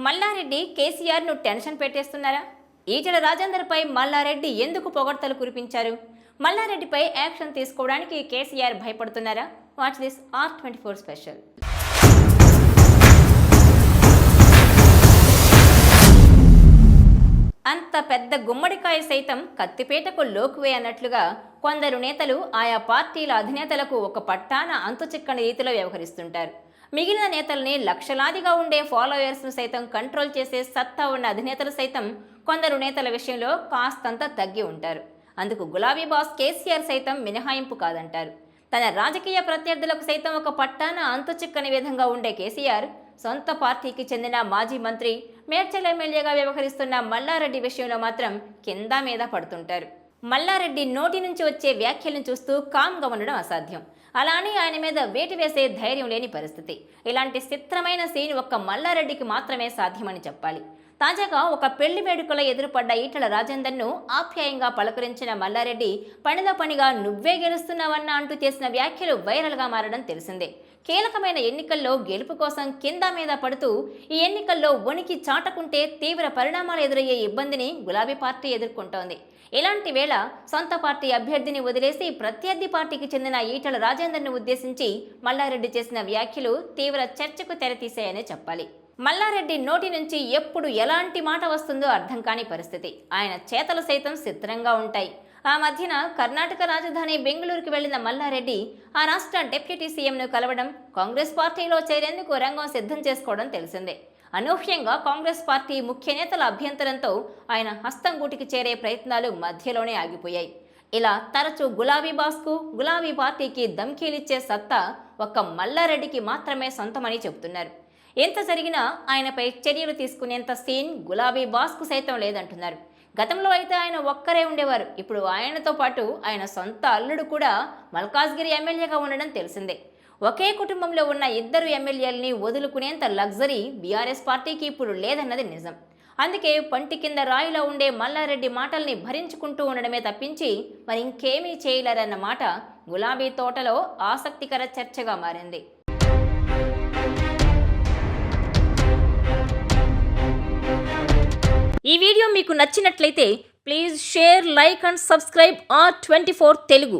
మల్లారెడ్డి కేసీఆర్ను టెన్షన్ పెట్టేస్తున్నారా? ఈటెల రాజేందర్పై మల్లారెడ్డి ఎందుకు పొగడ్తలు కురిపించారు? మల్లారెడ్డిపై యాక్షన్ తీసుకోవడానికి కేసీఆర్ భయపడుతున్నారా? Watch this R24 special. అంత పెద్ద గుమ్మడికాయ సైతం కత్తిపేటకు లోకువే అన్నట్లుగా కొందరు నేతలు ఆయా పార్టీల అధినేతలకు ఒక పట్టాన అంతుచిక్కని రీతిలో వ్యవహరిస్తుంటారు. మిగిలిన నేతల్ని లక్షలాదిగా ఉండే ఫాలోయర్స్ను సైతం కంట్రోల్ చేసే సత్తా ఉన్న అధినేతలు సైతం కొందరు నేతల విషయంలో కాస్తంత తగ్గి ఉంటారు. అందుకు గులాబీ బాస్ కేసీఆర్ సైతం మినహాయింపు కాదంటారు. తన రాజకీయ ప్రత్యర్థులకు సైతం ఒక పట్టాన అంతుచిక్కని విధంగా ఉండే కేసీఆర్ సొంత పార్టీకి చెందిన మాజీ మంత్రి, మేడ్చల్ ఎమ్మెల్యేగా వ్యవహరిస్తున్న మల్లారెడ్డి విషయంలో మాత్రం కింద మీద పడుతుంటారు. మల్లారెడ్డి నోటి నుంచి వచ్చే వ్యాఖ్యలను చూస్తూ కామ్గా ఉండడం అసాధ్యం. అలానే ఆయన మీద వేటు వేసే ధైర్యం లేని పరిస్థితి. ఇలాంటి చిత్రమైన సీన్ ఒక్క మల్లారెడ్డికి మాత్రమే సాధ్యమని చెప్పాలి. తాజాగా ఒక పెళ్లి వేడుకలో ఎదురుపడ్డ ఈటెల రాజేందర్ను ఆప్యాయంగా పలకరించిన మల్లారెడ్డి పనిలో పనిగా నువ్వే గెలుస్తున్నావన్నా అంటూ చేసిన వ్యాఖ్యలు వైరల్గా మారడం తెలిసిందే. కీలకమైన ఎన్నికల్లో గెలుపు కోసం కింద మీద పడుతూ ఈ ఎన్నికల్లో వణికి చాటకుంటే తీవ్ర పరిణామాలు ఎదురయ్యే ఇబ్బందిని గులాబీ పార్టీ ఎదుర్కొంటోంది. ఇలాంటి వేళ సొంత పార్టీ అభ్యర్థిని వదిలేసి ప్రత్యర్థి పార్టీకి చెందిన ఈటెల రాజేందర్ను ఉద్దేశించి మల్లారెడ్డి చేసిన వ్యాఖ్యలు తీవ్ర చర్చకు తెరతీశాయనే చెప్పాలి. మల్లారెడ్డి నోటి నుంచి ఎప్పుడు ఎలాంటి మాట వస్తుందో అర్థం కాని పరిస్థితి. ఆయన చేతలు సైతం చిత్రంగా ఉంటాయి. ఆ మధ్యన కర్ణాటక రాజధాని బెంగళూరుకు వెళ్లిన మల్లారెడ్డి ఆ రాష్ట్ర డిప్యూటీ సీఎంను కలవడం, కాంగ్రెస్ పార్టీలో చేరేందుకు రంగం సిద్ధం చేసుకోవడం తెలిసిందే. అనూహ్యంగా కాంగ్రెస్ పార్టీ ముఖ్య నేతల అభ్యంతరంతో ఆయన హస్తం గూటికి చేరే ప్రయత్నాలు మధ్యలోనే ఆగిపోయాయి. ఇలా తరచూ గులాబీ బాస్కు, గులాబీ పార్టీకి ధమ్కీలిచ్చే సత్తా ఒక్క మల్లారెడ్డికి మాత్రమే సొంతమని చెబుతున్నారు. ఎంత జరిగినా ఆయనపై చర్యలు తీసుకునేంత సీన్ గులాబీ బాస్కు సైతం లేదంటున్నారు. గతంలో అయితే ఆయన ఒక్కరే ఉండేవారు. ఇప్పుడు ఆయనతో పాటు ఆయన సొంత అల్లుడు కూడా మల్కాజ్గిరి ఎమ్మెల్యేగా ఉండడం తెలిసిందే. ఒకే కుటుంబంలో ఉన్న ఇద్దరు ఎమ్మెల్యేలని వదులుకునేంత లగ్జరీ బీఆర్ఎస్ పార్టీకి ఇప్పుడు లేదన్నది నిజం. అందుకే పంటి కింద రాయిలో ఉండే మల్లారెడ్డి మాటల్ని భరించుకుంటూ ఉండడమే తప్పించి మరి ఇంకేమీ చేయలేరన్న మాట గులాబీ తోటలో ఆసక్తికర చర్చగా మారింది. ఈ వీడియో మీకు నచ్చినట్లయితే please share, like and subscribe R24 Telugu.